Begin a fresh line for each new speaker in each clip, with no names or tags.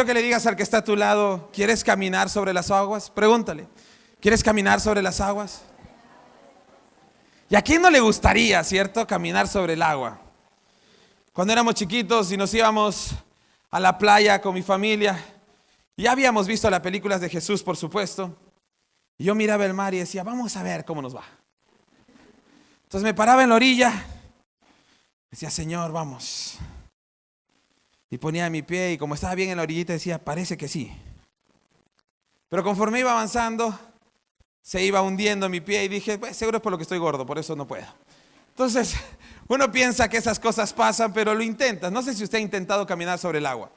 quiero que le digas al que está a tu lado, ¿quieres caminar sobre las aguas? Pregúntale, ¿quieres caminar sobre las aguas? ¿Y a quién no le gustaría, cierto, caminar sobre el agua? Cuando éramos chiquitos y nos íbamos a la playa con mi familia, ya habíamos visto las películas de Jesús, por supuesto, y yo miraba el mar y decía, vamos a ver cómo nos va. Entonces me paraba en la orilla, decía, Señor, vamos. Y ponía mi pie y como estaba bien en la orillita decía, parece que sí. Pero conforme iba avanzando, se iba hundiendo mi pie y dije, pues seguro es por lo que estoy gordo, por eso no puedo. Entonces, uno piensa que esas cosas pasan, pero lo intentas. No sé si usted ha intentado caminar sobre el agua.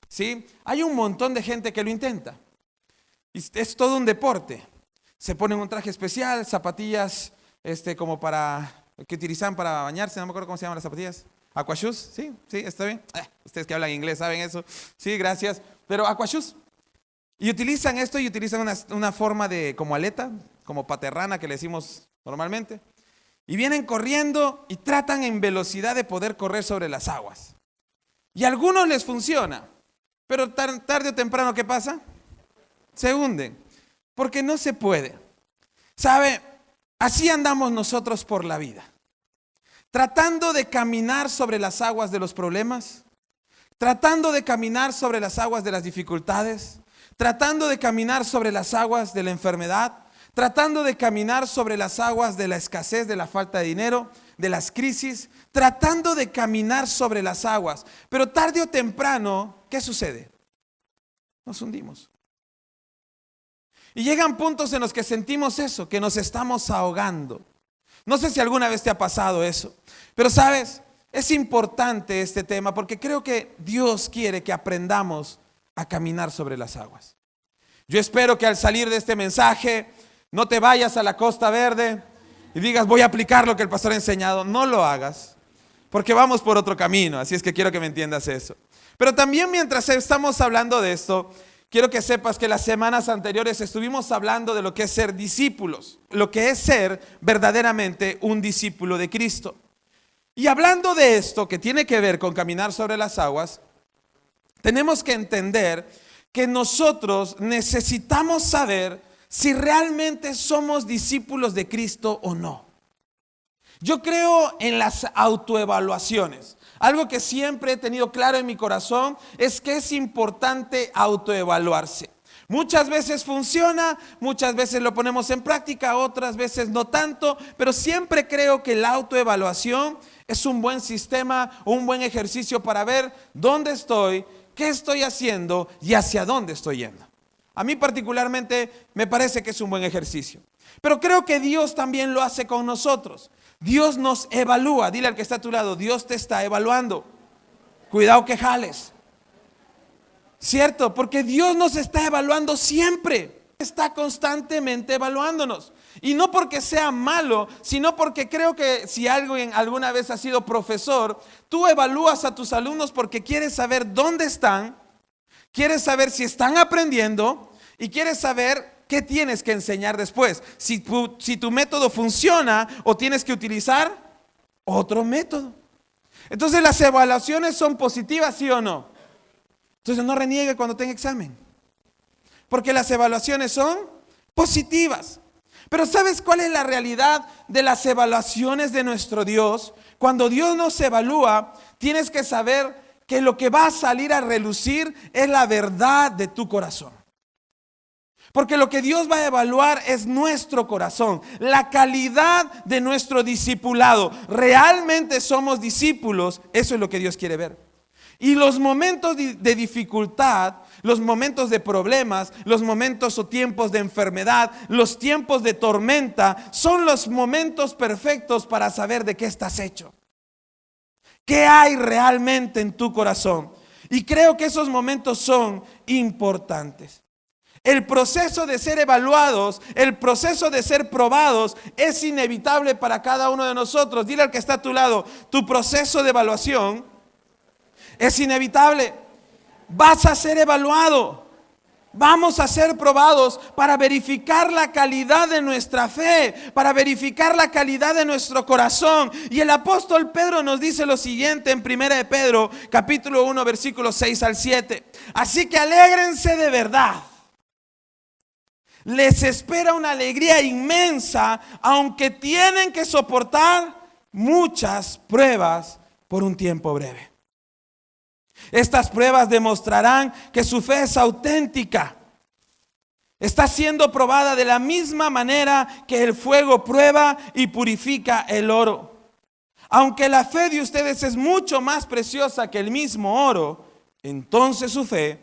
¿Sí? Hay un montón de gente que lo intenta. Y es todo un deporte. Se ponen un traje especial, zapatillas como que utilizan para bañarse, no me acuerdo cómo se llaman las zapatillas. Aquashoes, sí, está bien. Ustedes que hablan inglés saben eso. Sí, gracias. Pero aquashoes. Y utilizan esto y utilizan una forma de como aleta, como paterrana que le decimos normalmente. Y vienen corriendo y tratan en velocidad de poder correr sobre las aguas. Y a algunos les funciona, pero tarde o temprano, ¿qué pasa? Se hunden, porque no se puede. ¿Sabe? Así andamos nosotros por la vida. Tratando de caminar sobre las aguas de los problemas, tratando de caminar sobre las aguas de las dificultades, tratando de caminar sobre las aguas de la enfermedad, tratando de caminar sobre las aguas de la escasez, de la falta de dinero, de las crisis, tratando de caminar sobre las aguas. Pero tarde o temprano, ¿qué sucede? Nos hundimos. Y llegan puntos en los que sentimos eso, que nos estamos ahogando. No sé si alguna vez te ha pasado eso, pero sabes, es importante este tema porque creo que Dios quiere que aprendamos a caminar sobre las aguas. Yo espero que al salir de este mensaje no te vayas a la Costa Verde y digas voy a aplicar lo que el pastor ha enseñado. No lo hagas, porque vamos por otro camino, así es que quiero que me entiendas eso. Pero también mientras estamos hablando de esto, quiero que sepas que las semanas anteriores estuvimos hablando de lo que es ser discípulos, lo que es ser verdaderamente un discípulo de Cristo. Y hablando de esto que tiene que ver con caminar sobre las aguas, tenemos que entender que nosotros necesitamos saber si realmente somos discípulos de Cristo o no. Yo creo en las autoevaluaciones. Algo que siempre he tenido claro en mi corazón es que es importante autoevaluarse. Muchas veces funciona, muchas veces lo ponemos en práctica, otras veces no tanto, pero siempre creo que la autoevaluación es un buen sistema, un buen ejercicio para ver dónde estoy, qué estoy haciendo y hacia dónde estoy yendo. A mí particularmente me parece que es un buen ejercicio. Pero creo que Dios también lo hace con nosotros. Dios nos evalúa. Dile al que está a tu lado, Dios te está evaluando. Cuidado que jales. ¿Cierto? Porque Dios nos está evaluando siempre. Está constantemente evaluándonos. Y no porque sea malo, sino porque creo que si alguien alguna vez ha sido profesor, tú evalúas a tus alumnos porque quieres saber dónde están, quieres saber si están aprendiendo y quieres saber qué tienes que enseñar después. Si tu método funciona o tienes que utilizar otro método. Entonces las evaluaciones son positivas, ¿sí o no? Entonces no reniegue cuando tenga examen. Porque las evaluaciones son positivas. Pero ¿sabes cuál es la realidad de las evaluaciones de nuestro Dios? Cuando Dios nos evalúa, tienes que saber que lo que va a salir a relucir es la verdad de tu corazón. Porque lo que Dios va a evaluar es nuestro corazón, la calidad de nuestro discipulado. ¿Realmente somos discípulos? Eso es lo que Dios quiere ver. Y los momentos de dificultad, los momentos de problemas, los momentos o tiempos de enfermedad, los tiempos de tormenta, son los momentos perfectos para saber de qué estás hecho. ¿Qué hay realmente en tu corazón? Y creo que esos momentos son importantes. El proceso de ser evaluados, el proceso de ser probados es inevitable para cada uno de nosotros. Dile al que está a tu lado, tu proceso de evaluación es inevitable. Vas a ser evaluado. Vamos a ser probados para verificar la calidad de nuestra fe, para verificar la calidad de nuestro corazón. Y el apóstol Pedro nos dice lo siguiente en 1 de Pedro, capítulo 1, versículos 6 al 7. Así que alégrense de verdad. Les espera una alegría inmensa, aunque tienen que soportar muchas pruebas por un tiempo breve. Estas pruebas demostrarán que su fe es auténtica. Está siendo probada de la misma manera que el fuego prueba y purifica el oro. Aunque la fe de ustedes es mucho más preciosa que el mismo oro, entonces su fe,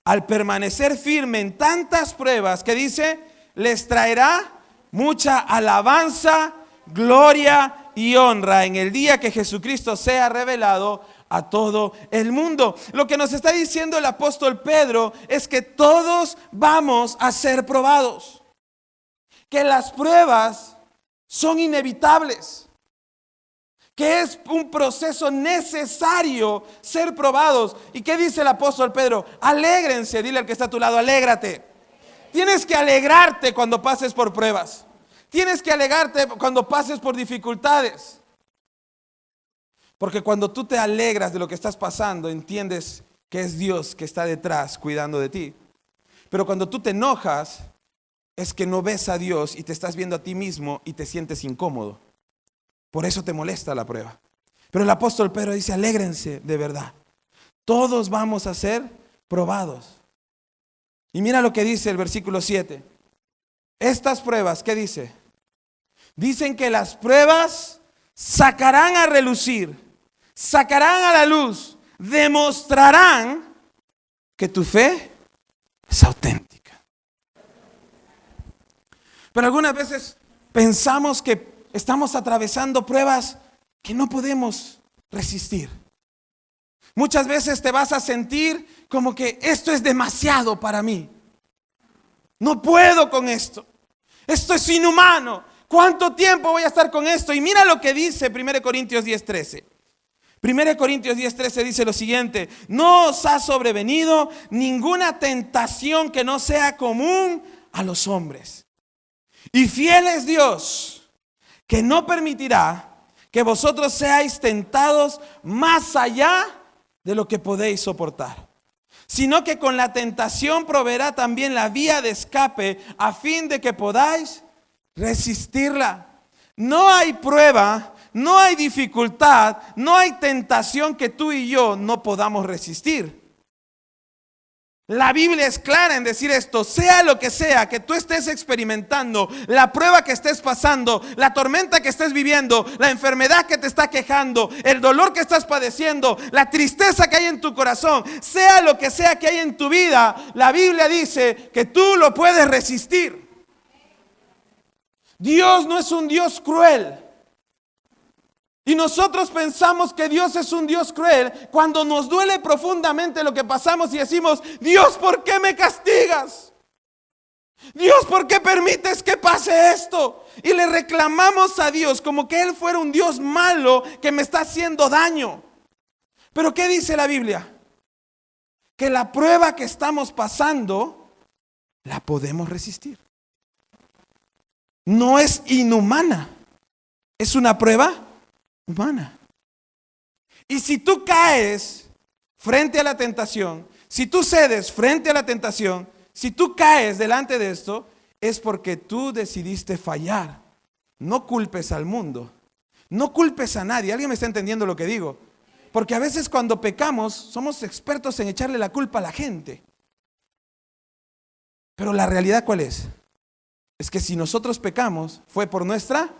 al permanecer firme en tantas pruebas, que dice, les traerá mucha alabanza, gloria y honra en el día que Jesucristo sea revelado a todo el mundo. Lo que nos está diciendo el apóstol Pedro es que todos vamos a ser probados, que las pruebas son inevitables, que es un proceso necesario ser probados. ¿Y qué dice el apóstol Pedro? Alégrense, dile al que está a tu lado, alégrate. Tienes que alegrarte cuando pases por pruebas. Tienes que alegrarte cuando pases por dificultades. Porque cuando tú te alegras de lo que estás pasando, entiendes que es Dios que está detrás cuidando de ti. Pero cuando tú te enojas, es que no ves a Dios y te estás viendo a ti mismo y te sientes incómodo. Por eso te molesta la prueba. Pero el apóstol Pedro dice, alégrense de verdad. Todos vamos a ser probados. Y mira lo que dice el versículo 7. Estas pruebas, ¿qué dice? Dicen que las pruebas sacarán a relucir, sacarán a la luz, demostrarán que tu fe es auténtica. Pero algunas veces pensamos que estamos atravesando pruebas que no podemos resistir. Muchas veces te vas a sentir como que esto es demasiado para mí. No puedo con esto. Esto es inhumano. ¿Cuánto tiempo voy a estar con esto? Y mira lo que dice 1 Corintios 10:13. 1 Corintios 10:13 dice lo siguiente: no os ha sobrevenido ninguna tentación que no sea común a los hombres. Y fiel es Dios, que no permitirá que vosotros seáis tentados más allá de lo que podéis soportar, sino que con la tentación proveerá también la vía de escape, a fin de que podáis resistirla. No hay prueba, no hay dificultad, no hay tentación que tú y yo no podamos resistir. La Biblia es clara en decir esto: sea lo que sea que tú estés experimentando, la prueba que estés pasando, la tormenta que estés viviendo, la enfermedad que te está quejando, el dolor que estás padeciendo, la tristeza que hay en tu corazón, sea lo que sea que hay en tu vida, la Biblia dice que tú lo puedes resistir. Dios no es un Dios cruel. Y nosotros pensamos que Dios es un Dios cruel cuando nos duele profundamente lo que pasamos y decimos: Dios, ¿por qué me castigas? Dios, ¿por qué permites que pase esto? Y le reclamamos a Dios como que Él fuera un Dios malo que me está haciendo daño. Pero ¿qué dice la Biblia? Que la prueba que estamos pasando la podemos resistir. No es inhumana, es una prueba humana. Y si tú caes frente a la tentación, si tú cedes frente a la tentación, si tú caes delante de esto, es porque tú decidiste fallar. No culpes al mundo, no culpes a nadie. ¿Alguien me está entendiendo lo que digo? Porque a veces cuando pecamos somos expertos en echarle la culpa a la gente. Pero la realidad, ¿cuál es? Es que si nosotros pecamos, fue por nuestra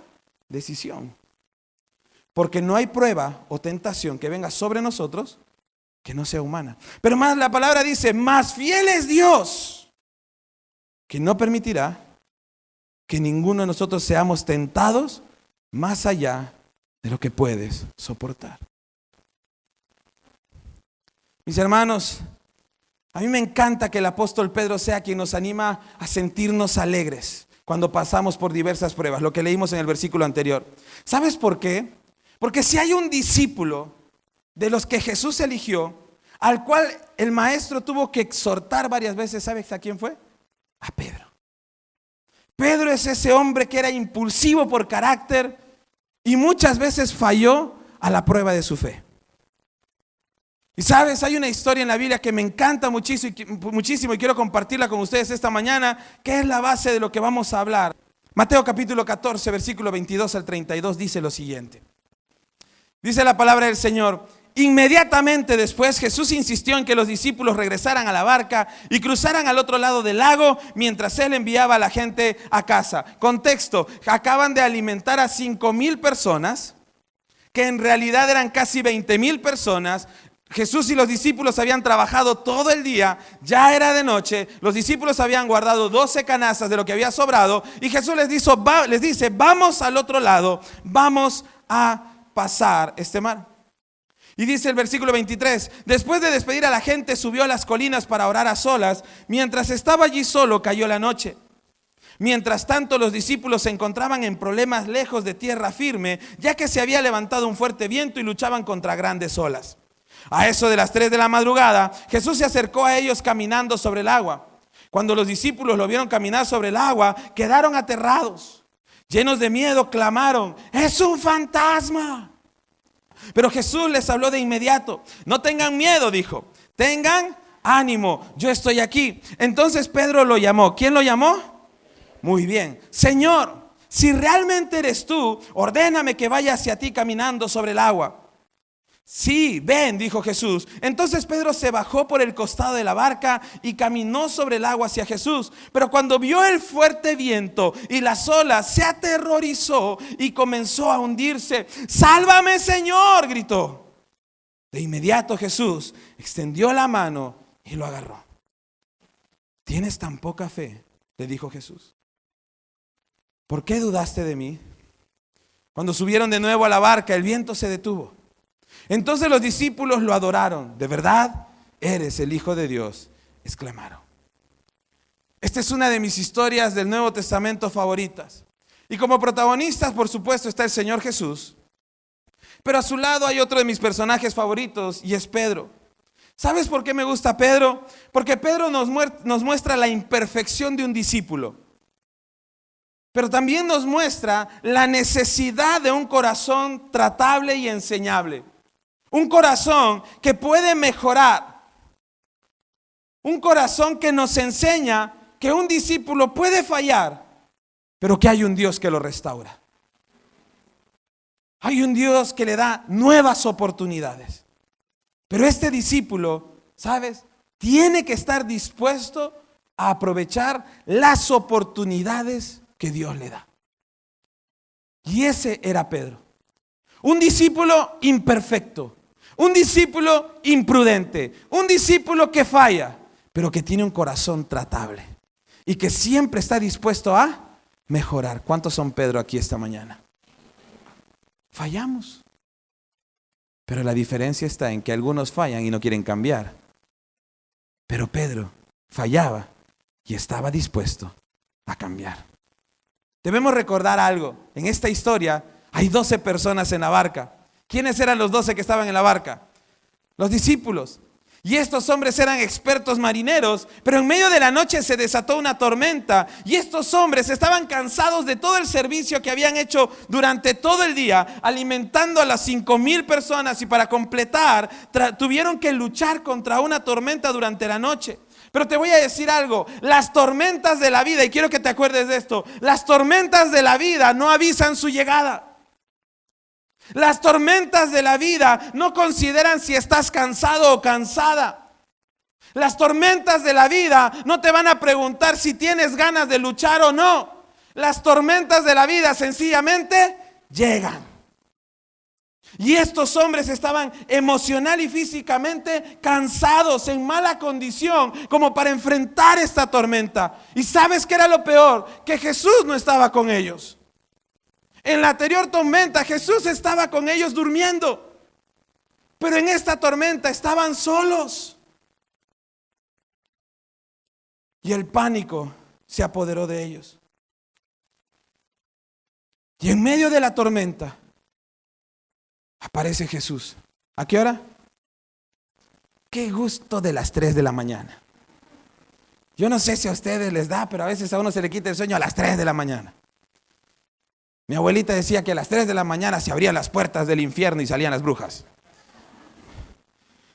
decisión. Porque no hay prueba o tentación que venga sobre nosotros que no sea humana. Pero más la palabra dice: más fiel es Dios, que no permitirá que ninguno de nosotros seamos tentados más allá de lo que puedes soportar. Mis hermanos, a mí me encanta que el apóstol Pedro sea quien nos anima a sentirnos alegres cuando pasamos por diversas pruebas, lo que leímos en el versículo anterior. ¿Sabes por qué? Porque si hay un discípulo de los que Jesús eligió, al cual el maestro tuvo que exhortar varias veces. ¿Sabes a quién fue? A Pedro. Pedro es ese hombre que era impulsivo por carácter y muchas veces falló a la prueba de su fe. Y sabes, hay una historia en la Biblia que me encanta muchísimo y quiero compartirla con ustedes esta mañana, que es la base de lo que vamos a hablar. Mateo capítulo 14, versículo 22 al 32 dice lo siguiente. Dice la palabra del Señor: inmediatamente después Jesús insistió en que los discípulos regresaran a la barca y cruzaran al otro lado del lago mientras él enviaba a la gente a casa. Contexto: acaban de alimentar a 5,000 personas, que en realidad eran casi 20,000 personas. Jesús y los discípulos habían trabajado todo el día, ya era de noche, los discípulos habían guardado 12 canastas de lo que había sobrado y Jesús les dice, vamos al otro lado, vamos a pasar este mar. Y dice el versículo 23, después de despedir a la gente, subió a las colinas para orar a solas. Mientras estaba allí solo, cayó la noche. Mientras tanto, los discípulos se encontraban en problemas lejos de tierra firme, ya que se había levantado un fuerte viento y luchaban contra grandes olas. A eso de las 3 de la madrugada, Jesús se acercó a ellos caminando sobre el agua. Cuando los discípulos lo vieron caminar sobre el agua, quedaron aterrados. Llenos de miedo, clamaron, ¡es un fantasma! Pero Jesús les habló de inmediato. No tengan miedo, dijo. Tengan ánimo, yo estoy aquí. Entonces Pedro lo llamó. ¿Quién lo llamó? Muy bien. Señor, si realmente eres tú, ordéname que vaya hacia ti caminando sobre el agua. Sí, ven, dijo Jesús. Entonces Pedro se bajó por el costado de la barca y caminó sobre el agua hacia Jesús. Pero cuando vio el fuerte viento y las olas, se aterrorizó y comenzó a hundirse. ¡Sálvame, Señor!, gritó. De inmediato Jesús extendió la mano y lo agarró. ¿Tienes tan poca fe?, le dijo Jesús. ¿Por qué dudaste de mí? Cuando subieron de nuevo a la barca, el viento se detuvo. Entonces los discípulos lo adoraron. ¿De verdad eres el Hijo de Dios?, exclamaron. Esta es una de mis historias del Nuevo Testamento favoritas. Y como protagonistas, por supuesto, está el Señor Jesús. Pero a su lado hay otro de mis personajes favoritos y es Pedro. ¿Sabes por qué me gusta Pedro? Porque Pedro nos muestra la imperfección de un discípulo. Pero también nos muestra la necesidad de un corazón tratable y enseñable. Un corazón que puede mejorar. Un corazón que nos enseña que un discípulo puede fallar, pero que hay un Dios que lo restaura. Hay un Dios que le da nuevas oportunidades. Pero este discípulo, ¿sabes?, tiene que estar dispuesto a aprovechar las oportunidades que Dios le da. Y ese era Pedro. Un discípulo imperfecto. Un discípulo imprudente, un discípulo que falla, pero que tiene un corazón tratable y que siempre está dispuesto a mejorar. ¿Cuántos son Pedro aquí esta mañana? Fallamos, pero la diferencia está en que algunos fallan y no quieren cambiar. Pero Pedro fallaba y estaba dispuesto a cambiar. Debemos recordar algo. En esta historia hay 12 personas en la barca. ¿Quiénes eran los 12 que estaban en la barca? Los discípulos. Y estos hombres eran expertos marineros, pero en medio de la noche se desató una tormenta y estos hombres estaban cansados de todo el servicio que habían hecho durante todo el día, alimentando a las 5,000 personas, y para completar tuvieron que luchar contra una tormenta durante la noche. Pero te voy a decir algo, las tormentas de la vida, y quiero que te acuerdes de esto, las tormentas de la vida no avisan su llegada. Las tormentas de la vida no consideran si estás cansado o cansada. Las tormentas de la vida no te van a preguntar si tienes ganas de luchar o no. Las tormentas de la vida sencillamente llegan. Y estos hombres estaban emocional y físicamente cansados, en mala condición, como para enfrentar esta tormenta. ¿Y sabes qué era lo peor? Que Jesús no estaba con ellos. En la anterior tormenta Jesús estaba con ellos durmiendo, pero en esta tormenta estaban solos. Y el pánico se apoderó de ellos. Y en medio de la tormenta aparece Jesús. ¿A qué hora? Qué gusto de las 3 de la mañana. Yo no sé si a ustedes les da, pero a veces a uno se le quita el sueño a las 3 de la mañana. Mi abuelita decía que a las 3 de la mañana se abrían las puertas del infierno y salían las brujas.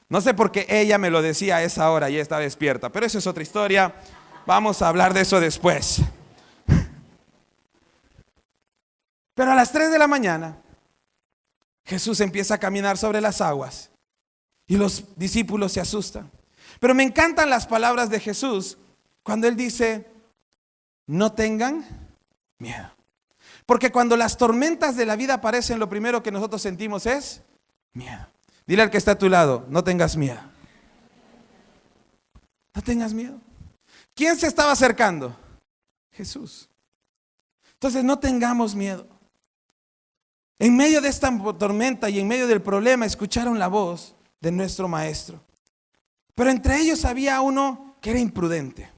No sé por qué ella me lo decía a esa hora y estaba despierta, pero eso es otra historia. Vamos a hablar de eso después. Pero a las 3 de la mañana, Jesús empieza a caminar sobre las aguas y los discípulos se asustan. Pero me encantan las palabras de Jesús cuando Él dice, no tengan miedo. Porque cuando las tormentas de la vida aparecen, lo primero que nosotros sentimos es miedo. Dile al que está a tu lado, no tengas miedo. No tengas miedo. ¿Quién se estaba acercando? Jesús. Entonces no tengamos miedo. En medio de esta tormenta y en medio del problema escucharon la voz de nuestro maestro. Pero entre ellos había uno que era imprudente.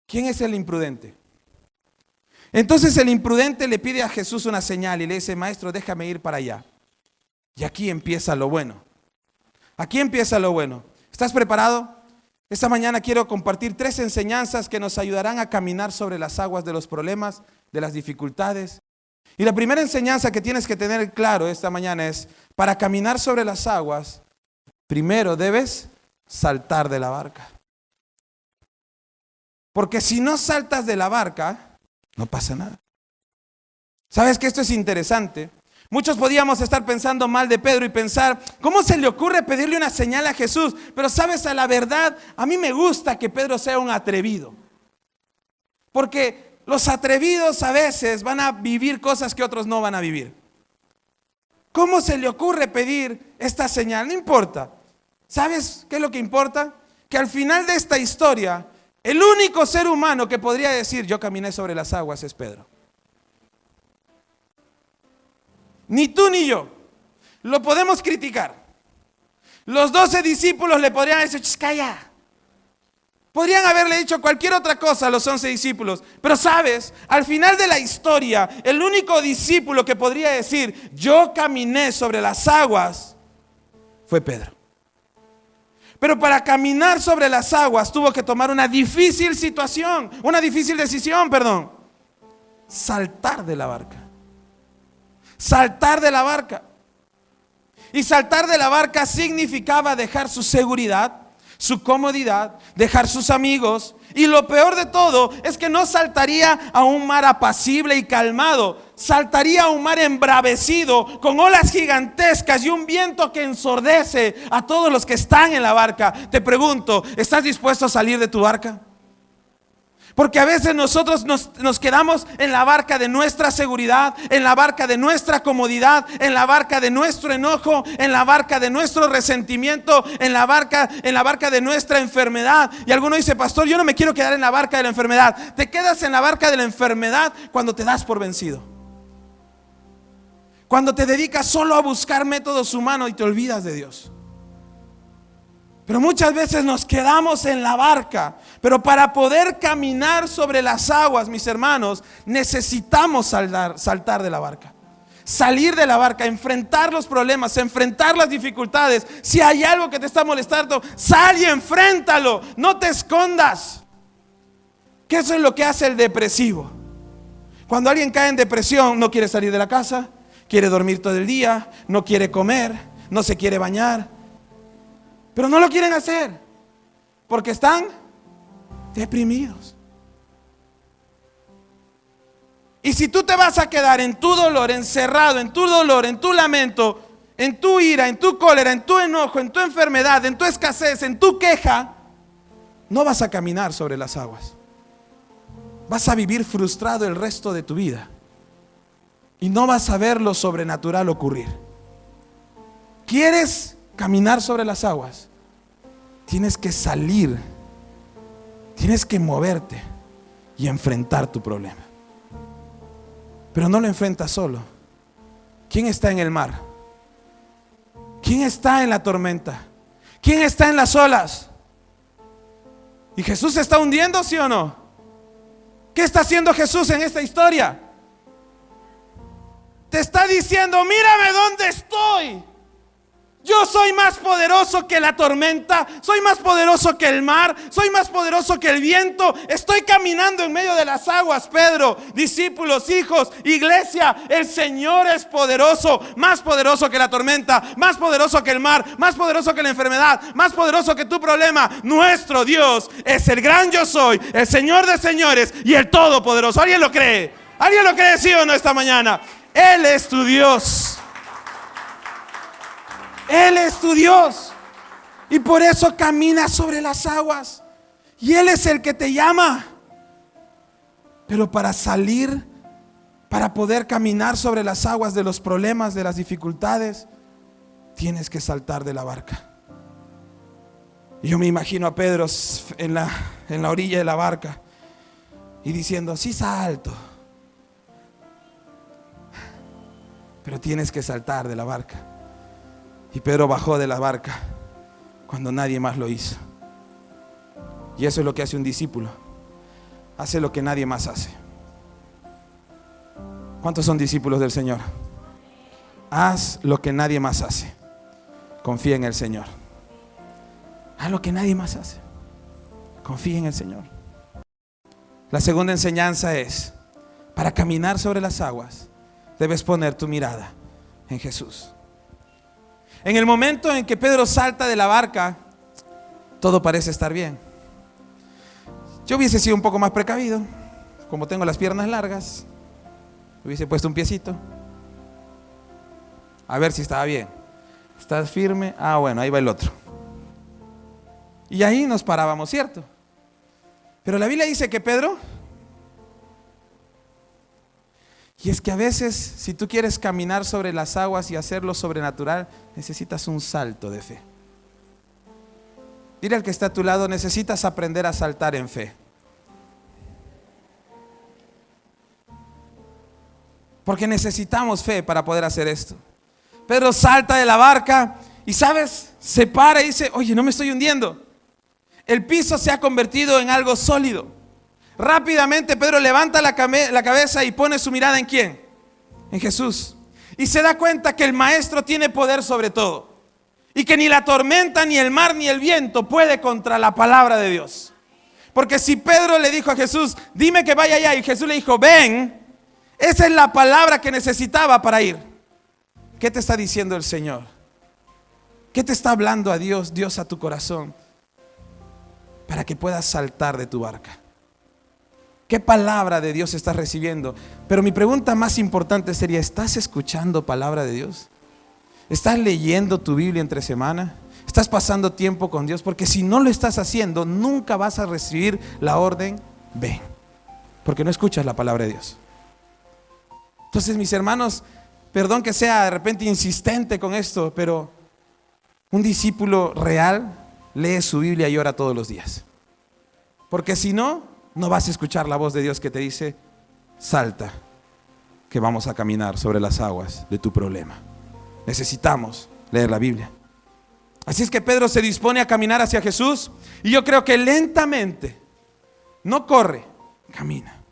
¿Quién es el imprudente? Entonces el imprudente le pide a Jesús una señal y le dice, maestro, déjame ir para allá. Y aquí empieza lo bueno. Aquí empieza lo bueno. ¿Estás preparado? Esta mañana quiero compartir 3 enseñanzas que nos ayudarán a caminar sobre las aguas de los problemas, de las dificultades. Y la primera enseñanza que tienes que tener claro esta mañana es, para caminar sobre las aguas, primero debes saltar de la barca. Porque si no saltas de la barca, no pasa nada. ¿Sabes que esto es interesante? Muchos podíamos estar pensando mal de Pedro y pensar, ¿cómo se le ocurre pedirle una señal a Jesús? Pero sabes, a la verdad, a mí me gusta que Pedro sea un atrevido. Porque los atrevidos a veces van a vivir cosas que otros no van a vivir. ¿Cómo se le ocurre pedir esta señal? No importa. ¿Sabes qué es lo que importa? Que al final de esta historia, el único ser humano que podría decir, yo caminé sobre las aguas, es Pedro. Ni tú ni yo. Lo podemos criticar. Los 12 discípulos le podrían decir, calla. Podrían haberle dicho cualquier otra cosa a los 11 discípulos. Pero sabes, al final de la historia, el único discípulo que podría decir, yo caminé sobre las aguas, fue Pedro. Pero para caminar sobre las aguas tuvo que tomar una difícil decisión. Saltar de la barca. Saltar de la barca. Y saltar de la barca significaba dejar su seguridad, su comodidad, dejar sus amigos. Y lo peor de todo es que no saltaría a un mar apacible y calmado. Saltaría a un mar embravecido, con olas gigantescas y un viento que ensordece a todos los que están en la barca. Te pregunto, ¿estás dispuesto a salir de tu barca? Porque a veces nosotros nos quedamos en la barca de nuestra seguridad, en la barca de nuestra comodidad, en la barca de nuestro enojo, en la barca de nuestro resentimiento, en la barca de nuestra enfermedad. Y alguno dice, pastor, yo no me quiero quedar en la barca de la enfermedad. Te quedas en la barca de la enfermedad cuando te das por vencido. Cuando te dedicas solo a buscar métodos humanos y te olvidas de Dios. Pero muchas veces nos quedamos en la barca. Pero para poder caminar sobre las aguas, mis hermanos, necesitamos saltar de la barca. Salir de la barca, enfrentar los problemas, enfrentar las dificultades. Si hay algo que te está molestando, sal y enfréntalo. No te escondas. Que eso es lo que hace el depresivo. Cuando alguien cae en depresión, no quiere salir de la casa, quiere dormir todo el día, no quiere comer, no se quiere bañar. Pero no lo quieren hacer porque están deprimidos. Y si tú te vas a quedar en tu dolor, encerrado en tu dolor, en tu lamento, en tu ira, en tu cólera, en tu enojo, en tu enfermedad, en tu escasez, en tu queja, no vas a caminar sobre las aguas. Vas a vivir frustrado el resto de tu vida y no vas a ver lo sobrenatural ocurrir. ¿Quieres caminar sobre las aguas? Tienes que salir, tienes que moverte y enfrentar tu problema. Pero no lo enfrentas solo. ¿Quién está en el mar? ¿Quién está en la tormenta? ¿Quién está en las olas? ¿Y Jesús se está hundiendo, sí o no? ¿Qué está haciendo Jesús en esta historia? Te está diciendo, mírame dónde estoy. Yo soy más poderoso que la tormenta, soy más poderoso que el mar, soy más poderoso que el viento. Estoy caminando en medio de las aguas, Pedro, discípulos, hijos, iglesia. El Señor es poderoso, más poderoso que la tormenta, más poderoso que el mar, más poderoso que la enfermedad, más poderoso que tu problema. Nuestro Dios es el gran yo soy, el Señor de señores y el todopoderoso. ¿Alguien lo cree? ¿Alguien lo cree, sí o no, esta mañana? Él es tu Dios. Él es tu Dios. Y por eso camina sobre las aguas. Y Él es el que te llama. Pero para salir, para poder caminar sobre las aguas de los problemas, de las dificultades, tienes que saltar de la barca. Y yo me imagino a Pedro en la orilla de la barca y diciendo, sí salto. Pero tienes que saltar de la barca. Y Pedro bajó de la barca cuando nadie más lo hizo. Y eso es lo que hace un discípulo. Hace lo que nadie más hace. ¿Cuántos son discípulos del Señor? Haz lo que nadie más hace. Confía en el Señor. Haz lo que nadie más hace. Confía en el Señor. La segunda enseñanza es, para caminar sobre las aguas, debes poner tu mirada en Jesús. En el momento en que Pedro salta de la barca, todo parece estar bien. Yo hubiese sido un poco más precavido. Como tengo las piernas largas, hubiese puesto un piecito a ver si estaba bien. ¿Estás firme? Ah, bueno, ahí va el otro. Y ahí nos parábamos, ¿cierto? Pero la Biblia dice que Pedro... Y es que a veces, si tú quieres caminar sobre las aguas y hacerlo sobrenatural, necesitas un salto de fe. Dile al que está a tu lado, necesitas aprender a saltar en fe. Porque necesitamos fe para poder hacer esto. Pedro salta de la barca y, ¿sabes? Se para y dice, oye, no me estoy hundiendo. El piso se ha convertido en algo sólido. Rápidamente Pedro levanta la cabeza y pone su mirada ¿en quién? En Jesús. Y se da cuenta que el Maestro tiene poder sobre todo. Y que ni la tormenta, ni el mar, ni el viento puede contra la palabra de Dios. Porque si Pedro le dijo a Jesús, dime que vaya allá, y Jesús le dijo, ven, esa es la palabra que necesitaba para ir. ¿Qué te está diciendo el Señor? ¿Qué te está hablando a Dios a tu corazón? Para que puedas saltar de tu barca. ¿Qué palabra de Dios estás recibiendo? Pero mi pregunta más importante sería, ¿estás escuchando palabra de Dios? ¿Estás leyendo tu Biblia entre semana? ¿Estás pasando tiempo con Dios? Porque si no lo estás haciendo, nunca vas a recibir la orden, ven. Porque no escuchas la palabra de Dios. Entonces, mis hermanos, perdón que sea de repente insistente con esto, pero un discípulo real lee su Biblia y ora todos los días. Porque si no, no vas a escuchar la voz de Dios que te dice, salta, que vamos a caminar sobre las aguas de tu problema. Necesitamos leer la Biblia. Así es que Pedro se dispone a caminar hacia Jesús. Y yo creo que lentamente, no corre, camina,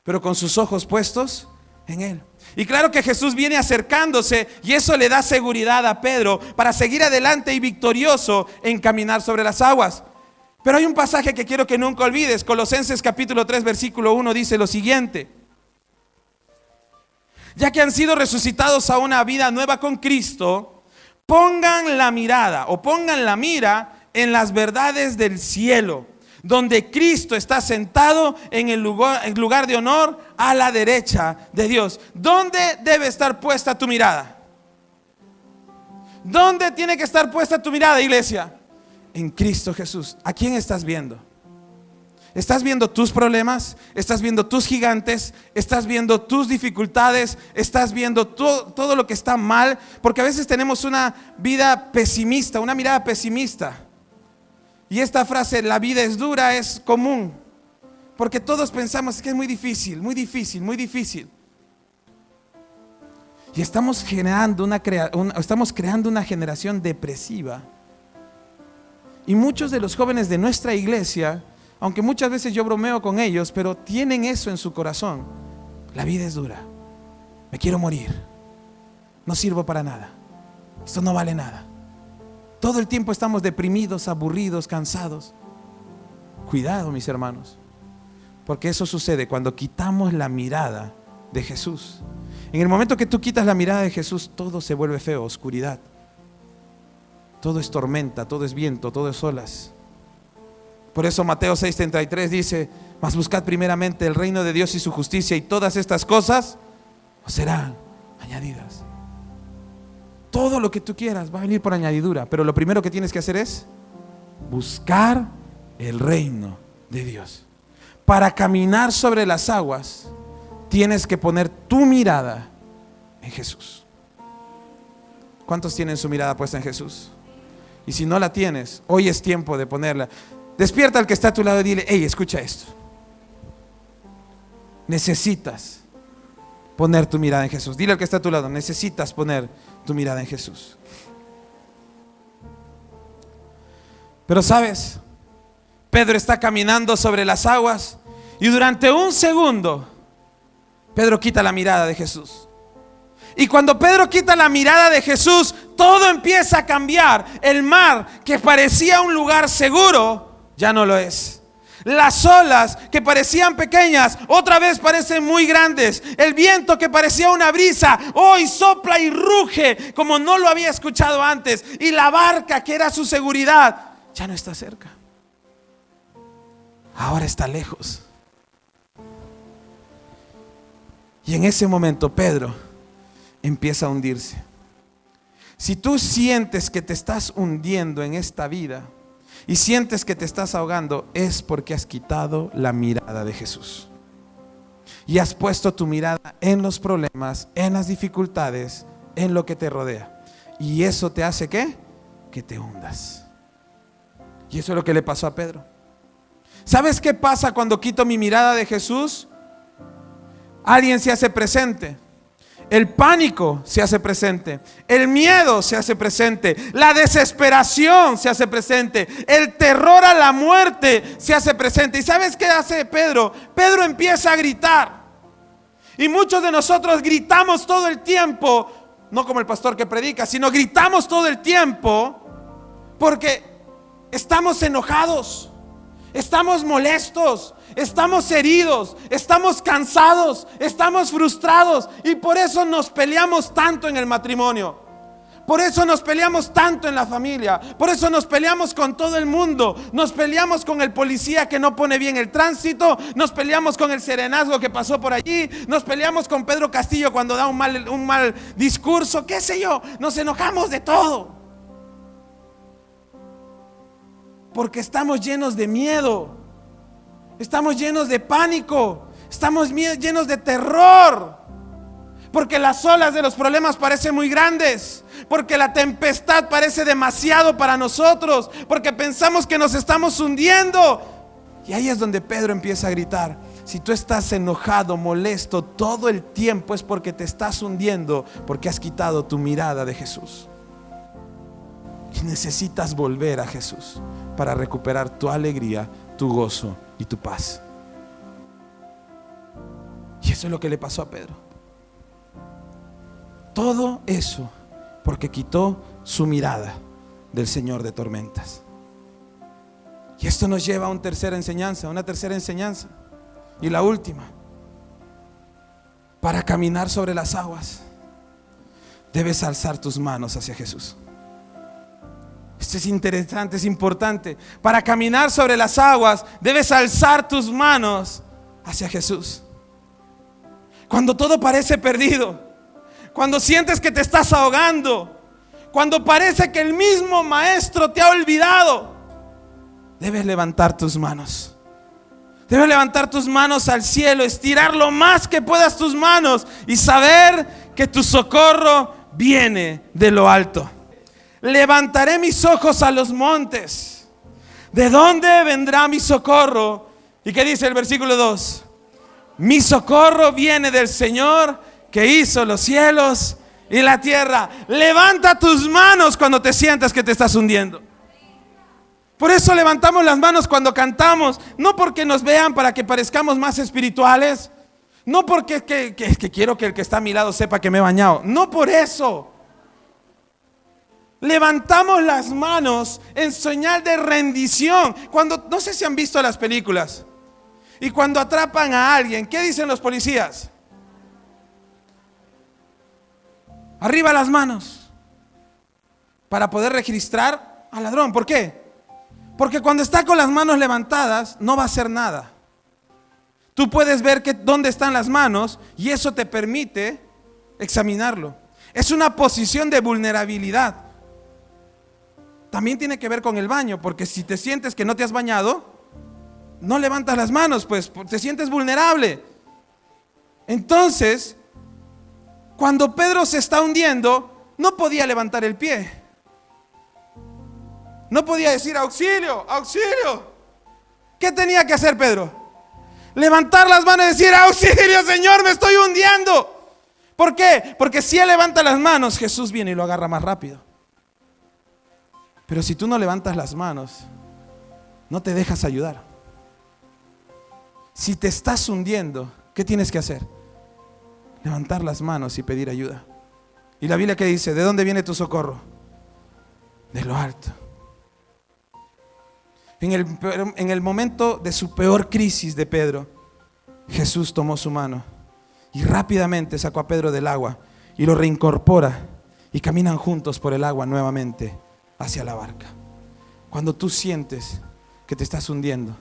pero con sus ojos puestos en Él. Y claro que Jesús viene acercándose y eso le da seguridad a Pedro para seguir adelante y victorioso en caminar sobre las aguas. Pero hay un pasaje que quiero que nunca olvides. Colosenses capítulo 3 versículo 1 dice lo siguiente: ya que han sido resucitados a una vida nueva con Cristo, pongan la mira en las verdades del cielo, donde Cristo está sentado en el lugar de honor a la derecha de Dios. ¿Dónde debe estar puesta tu mirada? ¿Dónde tiene que estar puesta tu mirada, iglesia? En Cristo Jesús. ¿A quién estás viendo? ¿Estás viendo tus problemas? ¿Estás viendo tus gigantes? ¿Estás viendo tus dificultades? ¿Estás viendo todo lo que está mal? Porque a veces tenemos una vida pesimista, una mirada pesimista. Y esta frase, la vida es dura, es común. Porque todos pensamos que es muy difícil, muy difícil, muy difícil. Y estamos creando una generación depresiva. Y muchos de los jóvenes de nuestra iglesia, aunque muchas veces yo bromeo con ellos, pero tienen eso en su corazón. La vida es dura. Me quiero morir. No sirvo para nada. Esto no vale nada. Todo el tiempo estamos deprimidos, aburridos, cansados. Cuidado, mis hermanos, porque eso sucede cuando quitamos la mirada de Jesús. En el momento que tú quitas la mirada de Jesús, todo se vuelve feo, oscuridad. Todo es tormenta, todo es viento, todo es olas. Por eso Mateo 6:33 dice: mas buscad primeramente el reino de Dios y su justicia, y todas estas cosas os serán añadidas. Todo lo que tú quieras va a venir por añadidura, pero lo primero que tienes que hacer es buscar el reino de Dios. Para caminar sobre las aguas, tienes que poner tu mirada en Jesús. ¿Cuántos tienen su mirada puesta en Jesús? Y si no la tienes, hoy es tiempo de ponerla. Despierta al que está a tu lado y dile: hey, escucha esto. Necesitas poner tu mirada en Jesús. Dile al que está a tu lado: necesitas poner tu mirada en Jesús. Pero sabes, Pedro está caminando sobre las aguas y durante un segundo Pedro quita la mirada de Jesús. Y cuando Pedro quita la mirada de Jesús, todo empieza a cambiar. El mar, que parecía un lugar seguro, ya no lo es. Las olas que parecían pequeñas, otra vez parecen muy grandes. El viento que parecía una brisa, hoy sopla y ruge como no lo había escuchado antes. Y la barca, que era su seguridad, ya no está cerca. Ahora está lejos. Y en ese momento Pedro empieza a hundirse. Si tú sientes que te estás hundiendo en esta vida y sientes que te estás ahogando, es porque has quitado la mirada de Jesús y has puesto tu mirada en los problemas, en las dificultades, en lo que te rodea. Y eso te hace ¿qué? Que te hundas. Y eso es lo que le pasó a Pedro. ¿Sabes qué pasa cuando quito mi mirada de Jesús? Alguien se hace presente. El pánico se hace presente, el miedo se hace presente, la desesperación se hace presente, el terror a la muerte se hace presente. ¿Y sabes qué hace Pedro? Pedro empieza a gritar. Y muchos de nosotros gritamos todo el tiempo, no como el pastor que predica, sino gritamos todo el tiempo porque estamos enojados, estamos molestos, estamos heridos, estamos cansados, estamos frustrados. Y por eso nos peleamos tanto en el matrimonio. Por eso nos peleamos tanto en la familia. Por eso nos peleamos con todo el mundo. Nos peleamos con el policía que no pone bien el tránsito. Nos peleamos con el serenazgo que pasó por allí. Nos peleamos con Pedro Castillo cuando da un mal discurso. ¿Qué sé yo? Nos enojamos de todo. Porque estamos llenos de miedo. Estamos llenos de pánico. Estamos llenos de terror. Porque las olas de los problemas parecen muy grandes. Porque la tempestad parece demasiado para nosotros. Porque pensamos que nos estamos hundiendo. Y ahí es donde Pedro empieza a gritar. Si tú estás enojado, molesto todo el tiempo, es porque te estás hundiendo. Porque has quitado tu mirada de Jesús. Y necesitas volver a Jesús para recuperar tu alegría, tu gozo y tu paz. Y eso es lo que le pasó a Pedro. Todo eso porque quitó su mirada del Señor de tormentas. Y esto nos lleva a una tercera enseñanza. Y la última. Para caminar sobre las aguas, debes alzar tus manos hacia Jesús. Esto es interesante, es importante. Para caminar sobre las aguas, debes alzar tus manos hacia Jesús. Cuando todo parece perdido, cuando sientes que te estás ahogando, cuando parece que el mismo maestro te ha olvidado, debes levantar tus manos. Debes levantar tus manos al cielo, estirar lo más que puedas tus manos y saber que tu socorro viene de lo alto. Levantaré mis ojos a los montes. ¿De dónde vendrá mi socorro? ¿Y qué dice el versículo 2? Mi socorro viene del Señor que hizo los cielos y la tierra. Levanta tus manos cuando te sientas que te estás hundiendo. Por eso levantamos las manos cuando cantamos. No porque nos vean para que parezcamos más espirituales. No porque que quiero que el que está a mi lado sepa que me he bañado. No por eso. levantamos las manos en señal de rendición. Cuando, no sé si han visto las películas, y cuando atrapan a alguien, ¿qué dicen los policías? Arriba las manos, para poder registrar al ladrón. ¿Por qué? Porque cuando está con las manos levantadas no va a hacer nada. Tú puedes ver dónde están las manos y eso te permite examinarlo. Es una posición de vulnerabilidad. También tiene que ver con el baño, porque si te sientes que no te has bañado, no levantas las manos, pues te sientes vulnerable. Entonces, cuando Pedro se está hundiendo, no podía levantar el pie. No podía decir auxilio, auxilio. ¿Qué tenía que hacer Pedro? Levantar las manos y decir auxilio, Señor, me estoy hundiendo. ¿Por qué? Porque si él levanta las manos, Jesús viene y lo agarra más rápido. Pero si tú no levantas las manos, no te dejas ayudar. Si te estás hundiendo, ¿qué tienes que hacer? Levantar las manos y pedir ayuda. ¿Y la Biblia qué dice? ¿De dónde viene tu socorro? De lo alto. En el momento de su peor crisis de Pedro, Jesús tomó su mano y rápidamente sacó a Pedro del agua y lo reincorpora y caminan juntos por el agua nuevamente hacia la barca. Cuando tú sientes que te estás hundiendo,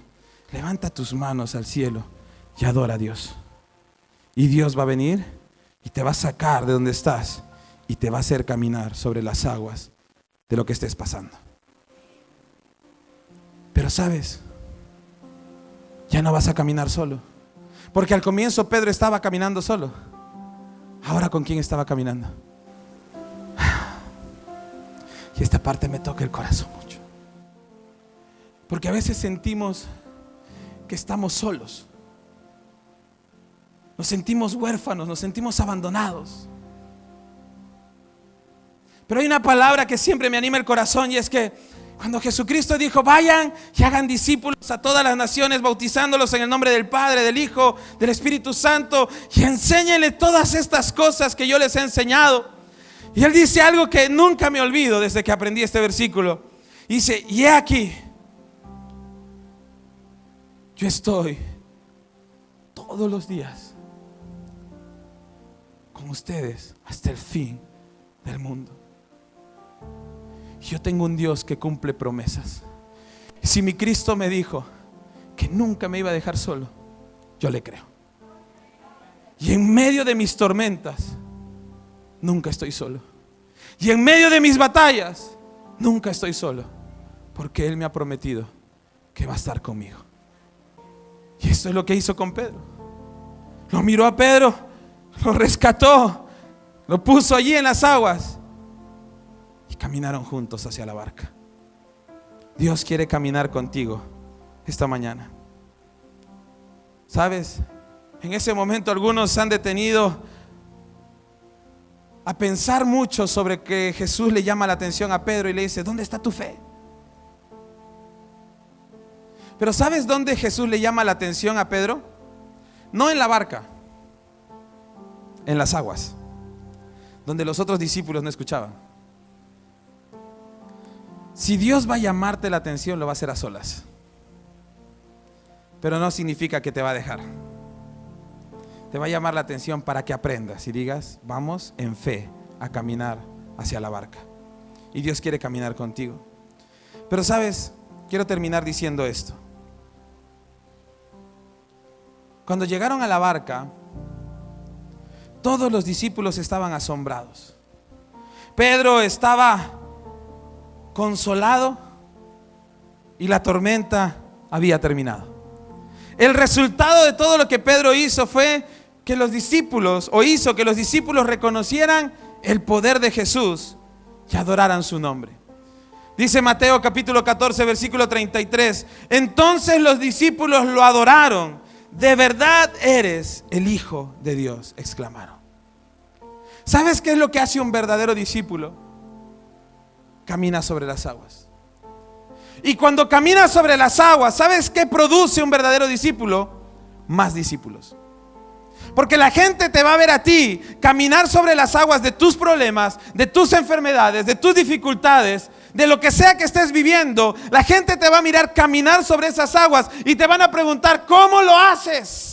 levanta tus manos al cielo y adora a Dios. Y Dios va a venir y te va a sacar de donde estás y te va a hacer caminar sobre las aguas de lo que estés pasando. Pero sabes, ya no vas a caminar solo. Porque al comienzo Pedro estaba caminando solo. Ahora, ¿con quién estaba caminando? Y esta parte me toca el corazón mucho. Porque a veces sentimos que estamos solos. Nos sentimos huérfanos, nos sentimos abandonados. Pero hay una palabra que siempre me anima el corazón, y es que cuando Jesucristo dijo: vayan y hagan discípulos a todas las naciones, bautizándolos en el nombre del Padre, del Hijo, del Espíritu Santo, y enséñenle todas estas cosas que yo les he enseñado. Y Él dice algo que nunca me olvido desde que aprendí este versículo. Dice: y he aquí, yo estoy todos los días con ustedes hasta el fin del mundo. Yo tengo un Dios que cumple promesas. Si mi Cristo me dijo que nunca me iba a dejar solo, yo le creo. Y en medio de mis tormentas, nunca estoy solo. Y en medio de mis batallas, nunca estoy solo. Porque Él me ha prometido que va a estar conmigo. Y esto es lo que hizo con Pedro. Lo miró a Pedro, lo rescató, lo puso allí en las aguas. Caminaron juntos hacia la barca. Dios quiere caminar contigo esta mañana. ¿Sabes? En ese momento algunos se han detenido a pensar mucho sobre que Jesús le llama la atención a Pedro y le dice: ¿dónde está tu fe? Pero ¿sabes dónde Jesús le llama la atención a Pedro? No en la barca, en las aguas, donde los otros discípulos no escuchaban. Si Dios va a llamarte la atención, lo va a hacer a solas. Pero no significa que te va a dejar. Te va a llamar la atención para que aprendas y digas: vamos en fe a caminar hacia la barca. Y Dios quiere caminar contigo. Pero sabes, quiero terminar diciendo esto. Cuando llegaron a la barca, todos los discípulos estaban asombrados. Pedro estaba consolado y la tormenta había terminado. El resultado de todo lo que Pedro hizo fue que los discípulos, o hizo que los discípulos reconocieran el poder de Jesús y adoraran su nombre. Dice Mateo capítulo 14 versículo 33: entonces los discípulos lo adoraron. De verdad eres el Hijo de Dios, exclamaron. ¿Sabes qué es lo que hace un verdadero discípulo? Camina sobre las aguas. Y cuando camina sobre las aguas, ¿sabes qué produce un verdadero discípulo? Más discípulos. Porque la gente te va a ver a ti caminar sobre las aguas de tus problemas, de tus enfermedades, de tus dificultades, de lo que sea que estés viviendo. La gente te va a mirar caminar sobre esas aguas y te van a preguntar, ¿cómo lo haces?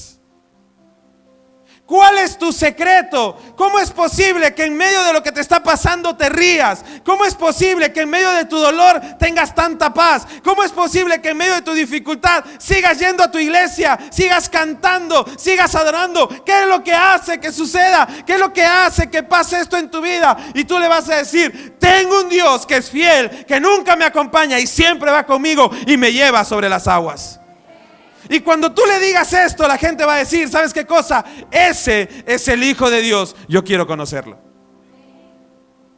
¿Cuál es tu secreto? ¿Cómo es posible que en medio de lo que te está pasando te rías? ¿Cómo es posible que en medio de tu dolor tengas tanta paz? ¿Cómo es posible que en medio de tu dificultad sigas yendo a tu iglesia, sigas cantando, sigas adorando? ¿Qué es lo que hace que suceda? ¿Qué es lo que hace que pase esto en tu vida? Y tú le vas a decir, tengo un Dios que es fiel, que nunca me acompaña y siempre va conmigo y me lleva sobre las aguas. Y cuando tú le digas esto, la gente va a decir, ¿sabes qué cosa? Ese es el Hijo de Dios, yo quiero conocerlo.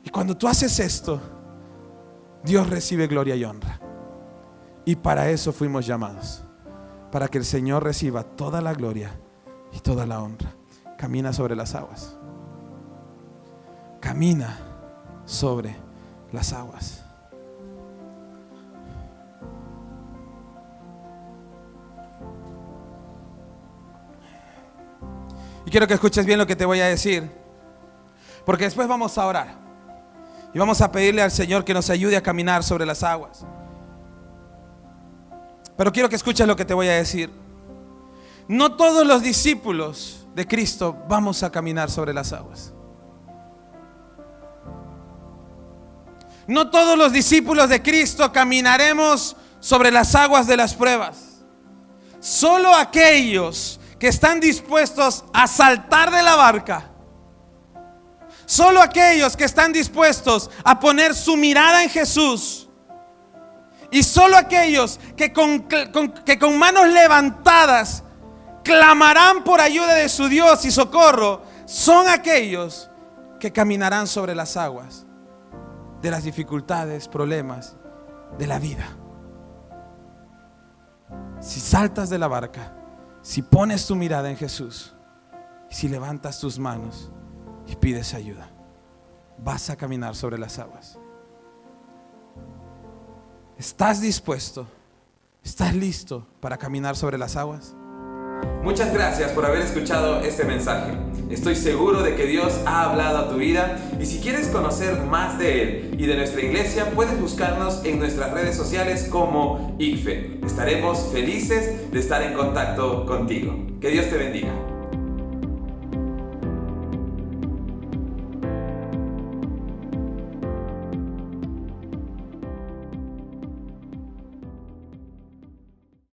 Y cuando tú haces esto, Dios recibe gloria y honra. Y para eso fuimos llamados, para que el Señor reciba toda la gloria y toda la honra. Camina sobre las aguas. Camina sobre las aguas. Y quiero que escuches bien lo que te voy a decir, porque después vamos a orar y vamos a pedirle al Señor que nos ayude a caminar sobre las aguas. Pero quiero que escuches lo que te voy a decir. No todos los discípulos de Cristo vamos a caminar sobre las aguas. No todos los discípulos de Cristo caminaremos sobre las aguas de las pruebas. Solo aquellos que están dispuestos a saltar de la barca, solo aquellos que están dispuestos a poner su mirada en Jesús, y solo aquellos que con manos levantadas clamarán por ayuda de su Dios y socorro, son aquellos que caminarán sobre las aguas de las dificultades, problemas de la vida. Si saltas de la barca, si pones tu mirada en Jesús, si levantas tus manos y pides ayuda, vas a caminar sobre las aguas. ¿Estás dispuesto? ¿Estás listo para caminar sobre las aguas?
Muchas gracias por haber escuchado este mensaje. Estoy seguro de que Dios ha hablado a tu vida, y si quieres conocer más de Él y de nuestra iglesia, puedes buscarnos en nuestras redes sociales como ICFE. Estaremos felices de estar en contacto contigo. Que Dios te bendiga.